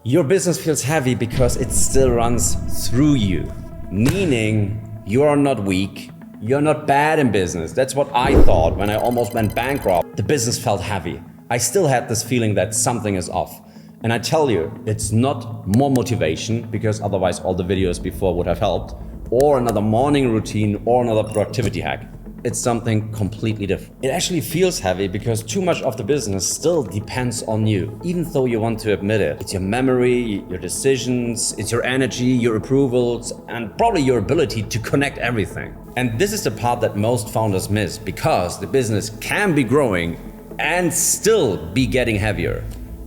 Your business feels heavy because it still runs through you, meaning you are not weak, you're not bad in business. That's what I thought when I almost went bankrupt. The business felt heavy. I still had this feeling that something is off. And I tell you, it's not more motivation, because otherwise all the videos before would have helped, or another morning routine or another productivity hack. It's something completely different. It actually feels heavy because too much of the business still depends on you, even though you want to admit it. It's your memory, your decisions, it's your energy, your approvals, and probably your ability to connect everything. And this is the part that most founders miss, because the business can be growing and still be getting heavier.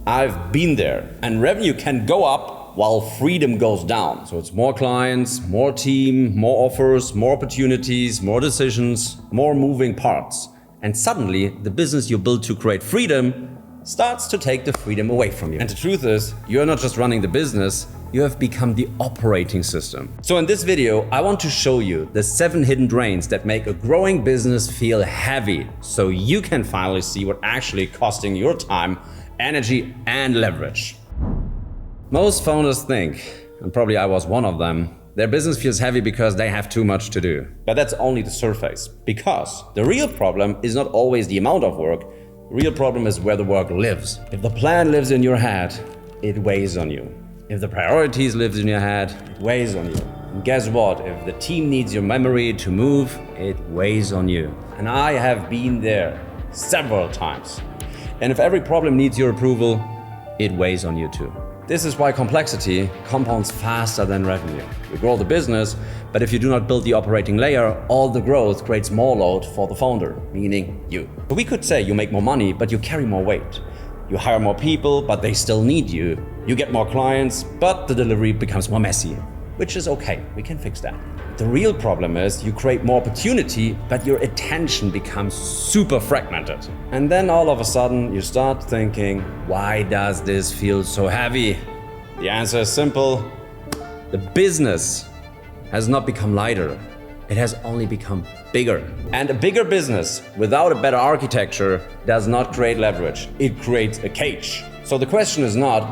I've been there, and revenue can go up while freedom goes down. So it's more clients, more team, more offers, more opportunities, more decisions, more moving parts. And suddenly, the business you built to create freedom starts to take the freedom away from you. And the truth is, you're not just running the business, you have become the operating system. So in this video, I want to show you the 7 hidden drains that make a growing business feel heavy, so you can finally see what actually costing your time, energy, and leverage. Most founders think, and probably I was one of them, their business feels heavy because they have too much to do. But that's only the surface, because the real problem is not always the amount of work. The real problem is where the work lives. If the plan lives in your head, it weighs on you. If the priorities live in your head, it weighs on you. And guess what? If the team needs your memory to move, it weighs on you. And I have been there several times. And if every problem needs your approval, it weighs on you too. This is why complexity compounds faster than revenue. You grow the business, but if you do not build the operating layer, all the growth creates more load for the founder, meaning you. We could say you make more money, but you carry more weight. You hire more people, but they still need you. You get more clients, but the delivery becomes more messy, which is okay, we can fix that. The real problem is you create more opportunity, but your attention becomes super fragmented. And then all of a sudden you start thinking, why does this feel so heavy? The answer is simple. The business has not become lighter. It has only become bigger. And a bigger business without a better architecture does not create leverage. It creates a cage. So the question is not,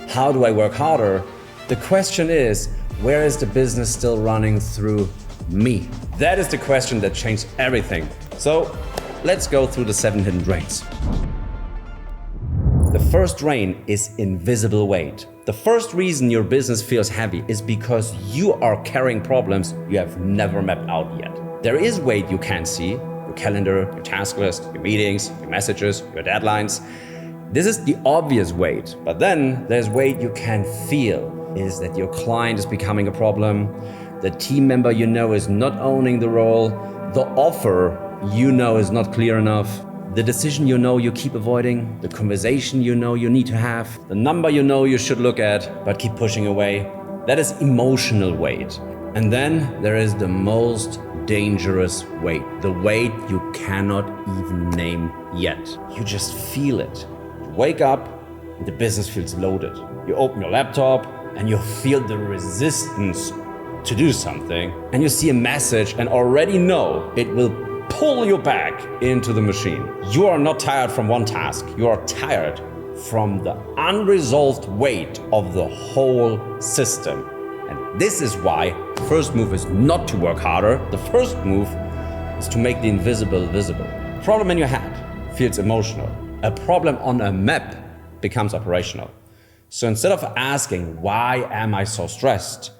how do I work harder? The question is, where is the business still running through me? That is the question that changed everything. So let's go through the 7 hidden drains. The first drain is invisible weight. The first reason your business feels heavy is because you are carrying problems you have never mapped out yet. There is weight you can't see, your calendar, your task list, your meetings, your messages, your deadlines. This is the obvious weight, but then there's weight you can feel. Is that your client is becoming a problem, the team member you know is not owning the role, the offer you know is not clear enough, the decision you know you keep avoiding, the conversation you know you need to have, the number you know you should look at but keep pushing away. That is emotional weight. And then there is the most dangerous weight, the weight you cannot even name yet. You just feel it. You wake up and the business feels loaded. You open your laptop and you feel the resistance to do something, and you see a message and already know it will pull you back into the machine. You are not tired from one task, you are tired from the unresolved weight of the whole system. And this is why the first move is not to work harder, the first move is to make the invisible visible. A problem in your head feels emotional. A problem on a map becomes operational. So instead of asking, why am I so stressed?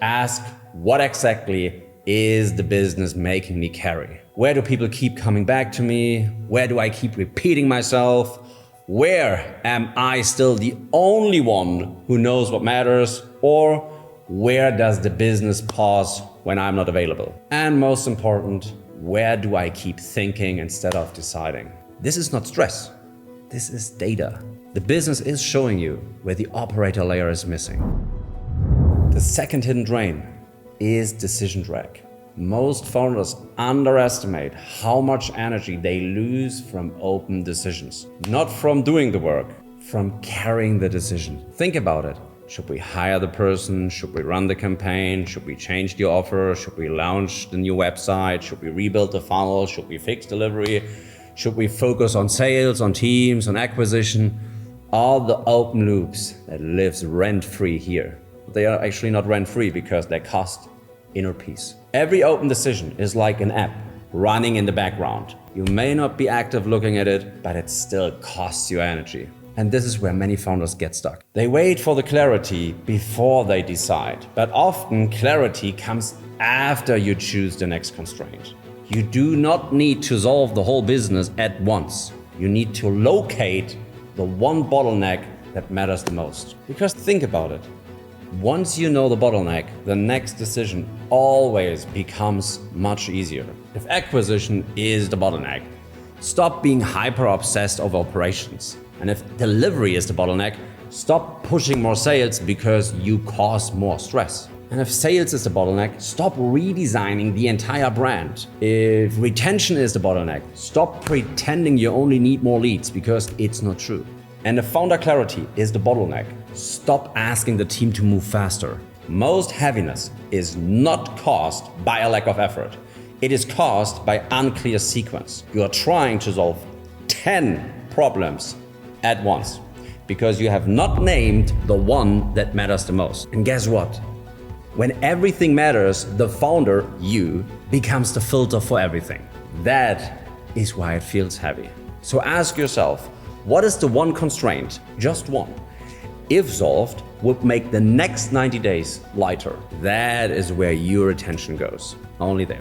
Ask, what exactly is the business making me carry? Where do people keep coming back to me? Where do I keep repeating myself? Where am I still the only one who knows what matters? Or where does the business pause when I'm not available? And most important, where do I keep thinking instead of deciding? This is not stress. This is data. The business is showing you where the operator layer is missing. The second hidden drain is decision drag. Most founders underestimate how much energy they lose from open decisions. Not from doing the work, from carrying the decision. Think about it. Should we hire the person? Should we run the campaign? Should we change the offer? Should we launch the new website? Should we rebuild the funnel? Should we fix delivery? Should we focus on sales, on teams, on acquisition? all the open loops that lives rent-free here. They are actually not rent-free because they cost inner peace. Every open decision is like an app running in the background. You may not be active looking at it, but it still costs you energy. And this is where many founders get stuck. They wait for the clarity before they decide, but often clarity comes after you choose the next constraint. You do not need to solve the whole business at once. You need to locate the one bottleneck that matters the most. Because think about it. Once you know the bottleneck, the next decision always becomes much easier. If acquisition is the bottleneck, stop being hyper-obsessed over operations. And if delivery is the bottleneck, stop pushing more sales because you cause more stress. And if sales is the bottleneck, stop redesigning the entire brand. If retention is the bottleneck, stop pretending you only need more leads because it's not true. And if founder clarity is the bottleneck, stop asking the team to move faster. Most heaviness is not caused by a lack of effort. It is caused by unclear sequence. You are trying to solve 10 problems at once because you have not named the one that matters the most. And guess what? When everything matters, the founder, you, becomes the filter for everything. That is why it feels heavy. So ask yourself, what is the one constraint, just one, if solved, would make the next 90 days lighter? That is where your attention goes, only there.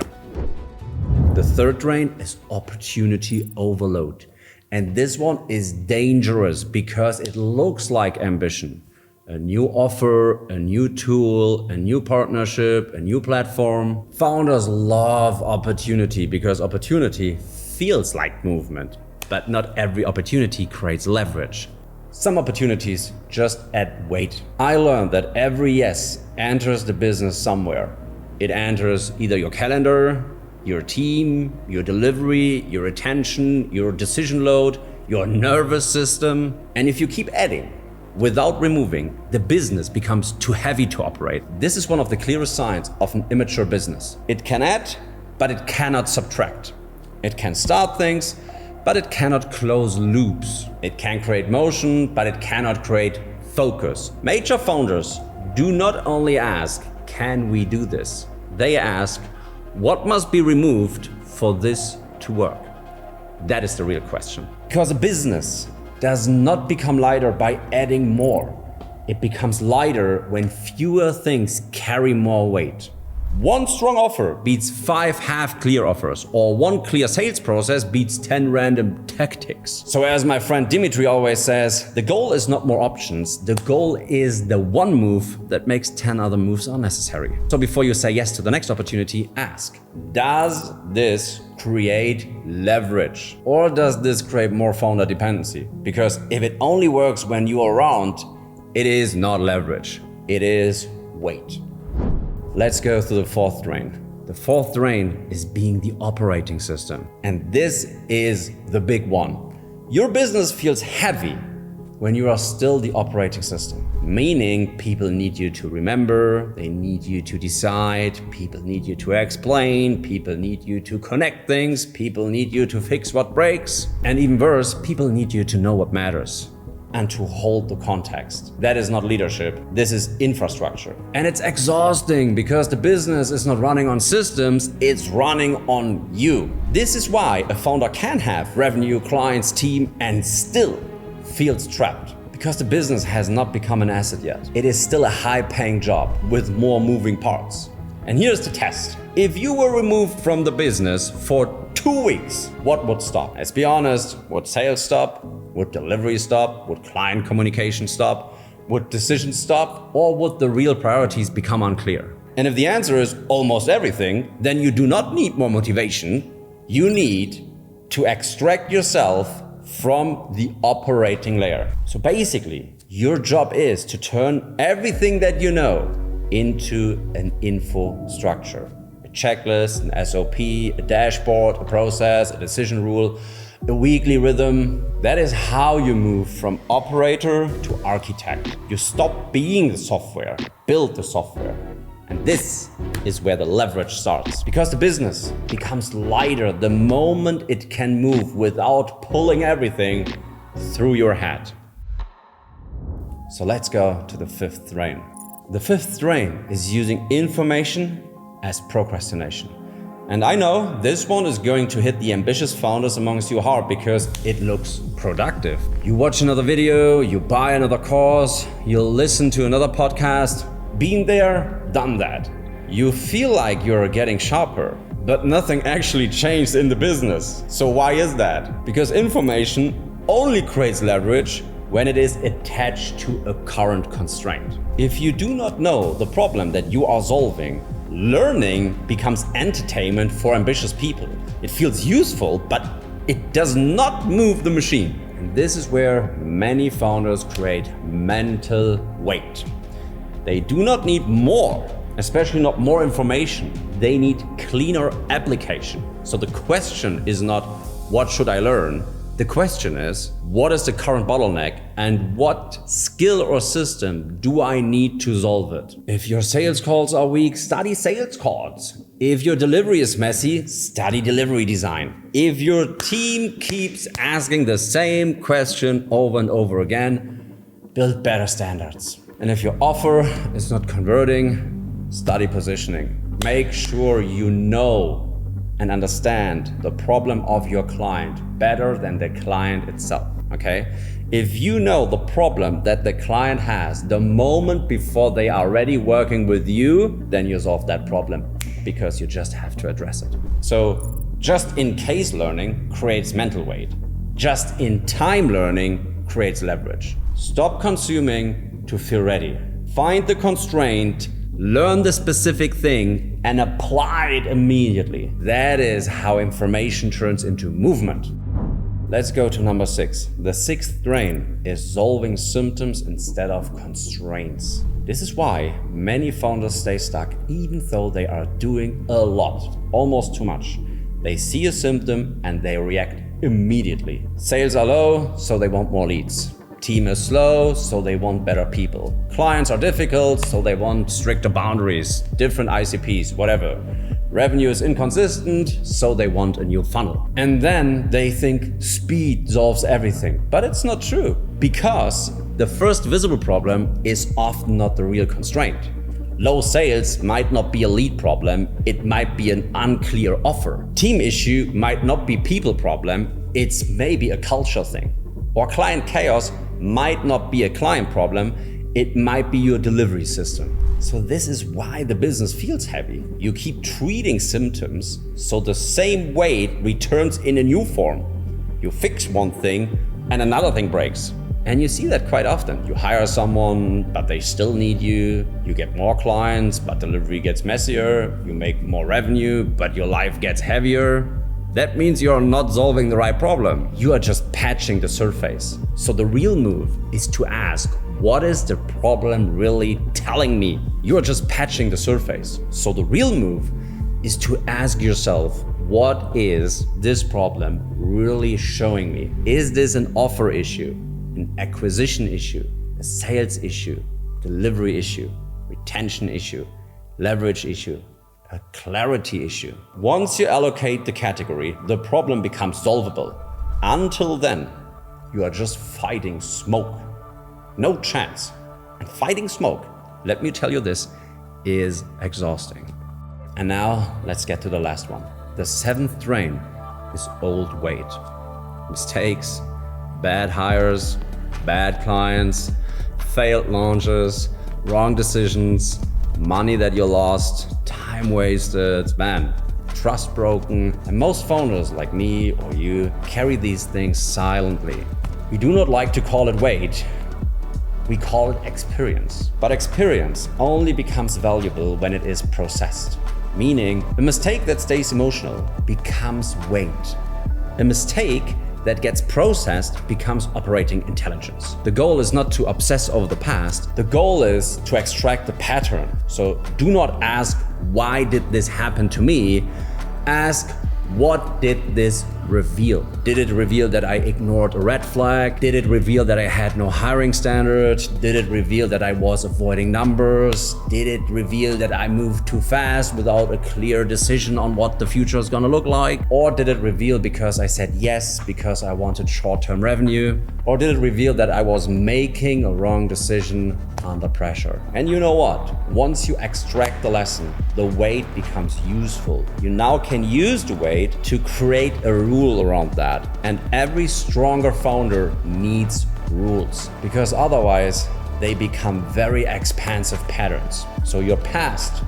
The third drain is opportunity overload. And this one is dangerous because it looks like ambition. A new offer, a new tool, a new partnership, a new platform. Founders love opportunity because opportunity feels like movement. But not every opportunity creates leverage. Some opportunities just add weight. I learned that every yes enters the business somewhere. It enters either your calendar, your team, your delivery, your attention, your decision load, your nervous system. And if you keep adding without removing, the business becomes too heavy to operate. This is one of the clearest signs of an immature business. It can add, but it cannot subtract. It can start things, but it cannot close loops. It can create motion, but it cannot create focus. Major founders do not only ask, can we do this? They ask, what must be removed for this to work? That is the real question. Because a business does not become lighter by adding more. It becomes lighter when fewer things carry more weight. One strong offer beats 5 half-clear offers, or one clear sales process beats 10 random tactics. So as my friend Dimitri always says, the goal is not more options, the goal is the one move that makes 10 other moves unnecessary. So before you say yes to the next opportunity, ask, does this create leverage? Or does this create more founder dependency? Because if it only works when you are around, it is not leverage, it is weight. Let's go through the fourth drain. The fourth drain is being the operating system. And this is the big one. Your business feels heavy when you are still the operating system. Meaning people need you to remember, they need you to decide, people need you to explain, people need you to connect things, people need you to fix what breaks. And even worse, people need you to know what matters and to hold the context. That is not leadership, this is infrastructure. And it's exhausting because the business is not running on systems, it's running on you. This is why a founder can have revenue, clients, team, and still feels trapped. Because the business has not become an asset yet. It is still a high-paying job with more moving parts. And here's the test. If you were removed from the business for 2 weeks, what would stop? Let's be honest, would sales stop? Would delivery stop? Would client communication stop? Would decisions stop? Or would the real priorities become unclear? And if the answer is almost everything, then you do not need more motivation. You need to extract yourself from the operating layer. So basically, your job is to turn everything that you know into an info structure. A checklist, an SOP, a dashboard, a process, a decision rule, a weekly rhythm. That is how you move from operator to architect. You stop being the software, build the software. And this is where the leverage starts. Because the business becomes lighter the moment it can move without pulling everything through your head. So let's go to the fifth strain. The fifth strain is using information as procrastination. And I know this one is going to hit the ambitious founders amongst you hard because it looks productive. You watch another video, you buy another course, you'll listen to another podcast. Been there, done that. You feel like you're getting sharper, but nothing actually changed in the business. So why is that? Because information only creates leverage when it is attached to a current constraint. If you do not know the problem that you are solving, learning becomes entertainment for ambitious people. It feels useful, but it does not move the machine. And this is where many founders create mental weight. They do not need more, especially not more information. They need cleaner application. So the question is not, what should I learn? The question is, what is the current bottleneck and what skill or system do I need to solve it? If your sales calls are weak, study sales calls. If your delivery is messy, study delivery design. If your team keeps asking the same question over and over again, build better standards. And if your offer is not converting, study positioning. Make sure you know and understand the problem of your client better than the client itself, okay? If you know the problem that the client has the moment before they are already working with you, then you solve that problem because you just have to address it. So just-in-case learning creates mental weight. Just-in-time learning creates leverage. Stop consuming to feel ready. Find the constraint, learn the specific thing, and apply it immediately. That is how information turns into movement. Let's go to number 6. The sixth strain is solving symptoms instead of constraints. This is why many founders stay stuck even though they are doing a lot, almost too much. They see a symptom and they react immediately. Sales are low, so they want more leads. Team is slow, so they want better people. Clients are difficult, so they want stricter boundaries, different ICPs, whatever. Revenue is inconsistent, so they want a new funnel. And then they think speed solves everything. But it's not true, because the first visible problem is often not the real constraint. Low sales might not be a lead problem, it might be an unclear offer. Team issue might not be people problem, it's maybe a culture thing. Or client chaos might not be a client problem, it might be your delivery system. So this is why the business feels heavy. You keep treating symptoms, so the same weight returns in a new form. You fix one thing and another thing breaks. And you see that quite often. You hire someone, but they still need you. You get more clients, but delivery gets messier. You make more revenue, but your life gets heavier. That means you're not solving the right problem. You are just patching the surface. So the real move is to ask, what is the problem really telling me? You are just patching the surface. So the real move is to ask yourself, what is this problem really showing me? Is this an offer issue, an acquisition issue, a sales issue, delivery issue, retention issue, leverage issue, a clarity issue? Once you allocate the category, the problem becomes solvable. Until then, you are just fighting smoke. No chance. And fighting smoke, let me tell you this, is exhausting. And now let's get to the last one. The seventh strain is old weight. Mistakes, bad hires, bad clients, failed launches, wrong decisions, money that you lost, time wasted, man, trust broken. And most founders like me or you carry these things silently. We do not like to call it weight. We call it experience. But experience only becomes valuable when it is processed. Meaning, a mistake that stays emotional becomes weight. A mistake that gets processed becomes operating intelligence. The goal is not to obsess over the past. The goal is to extract the pattern. So do not ask, why did this happen to me? Ask, what did this reveal? Did it reveal that I ignored a red flag? Did it reveal that I had no hiring standard? Did it reveal that I was avoiding numbers? Did it reveal that I moved too fast without a clear decision on what the future is gonna look like? Or did it reveal because I said yes because I wanted short-term revenue? Or did it reveal that I was making a wrong decision under pressure? And you know what? Once you extract the lesson, the weight becomes useful. You now can use the weight to create a rule around that. And every stronger founder needs rules, because otherwise they become very expansive patterns. So your past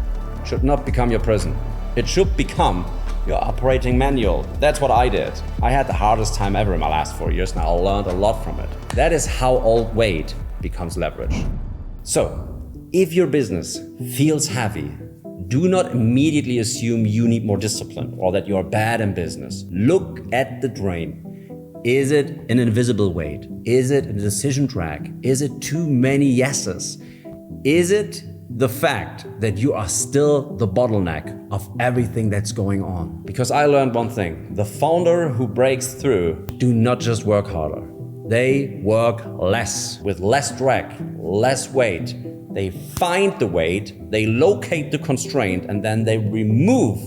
should not become your prison. It should become your operating manual. That's what I did. I had the hardest time ever in my last 4 years, and I learned a lot from it. That is how old weight becomes leverage. So, if your business feels heavy, do not immediately assume you need more discipline or that you are bad in business. Look at the drain. Is it an invisible weight? Is it a decision drag? Is it too many yeses? Is it the fact that you are still the bottleneck of everything that's going on? Because I learned one thing: the founder who breaks through do not just work harder. They work less, with less drag, less weight. They find the weight, they locate the constraint, and then they remove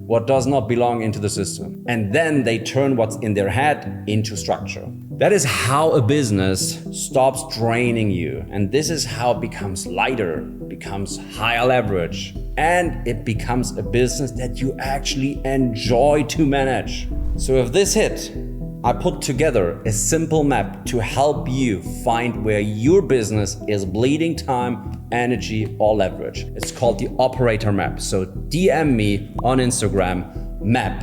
what does not belong into the system. And then they turn what's in their head into structure. That is how a business stops draining you. And this is how it becomes lighter, becomes higher leverage, and it becomes a business that you actually enjoy to manage. So if this hit, I put together a simple map to help you find where your business is bleeding time, energy, or leverage. It's called the operator map. So DM me on Instagram, map,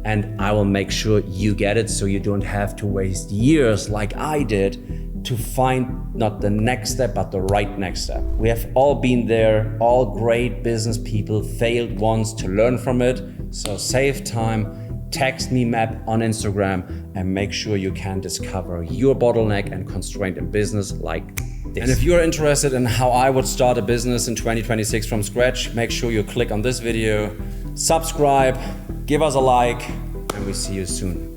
and I will make sure you get it so you don't have to waste years like I did to find not the next step, but the right next step. We have all been there. All great business people failed once to learn from it. So save time. Text me map on Instagram and make sure you can discover your bottleneck and constraint in business like this. And if you're interested in how I would start a business in 2026 from scratch, make sure you click on this video, subscribe, give us a like, and we see you soon.